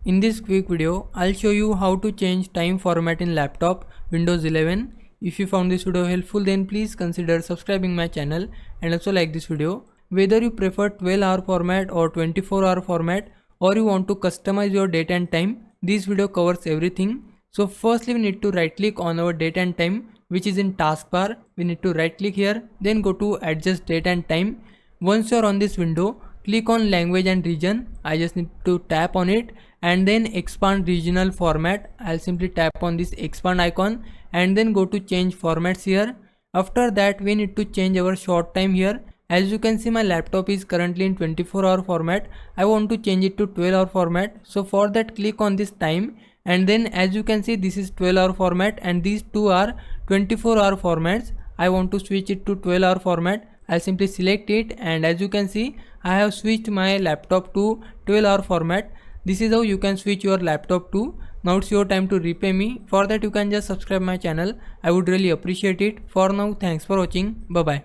In this quick video, I'll show you how to change time format in laptop Windows 11. If you found this video helpful, then please consider subscribing my channel and also like this video. Whether you prefer 12-hour format or 24-hour format, or you want to customize your date and time, this video covers everything. So firstly, we need to right click on our date and time, which is in taskbar. We need to right click here, then go to adjust date and time. Once you are on this window, click on language and region. I just need to tap on it and then expand regional format. I'll simply tap on this expand icon and then go to change formats here. After that, we need to change our short time here. As you can see, my laptop is currently in 24-hour format. I want to change it to 12-hour format. So for that, click on this time, and then as you can see, this is 12-hour format and these two are 24-hour formats. I want to switch it to 12-hour format. I'll simply select it, and as you can see, I have switched my laptop to 12-hour format. This is how you can switch your laptop to. Now it's your time to repay me. For that, you can just subscribe my channel. I would really appreciate it. For now, thanks for watching. Bye bye.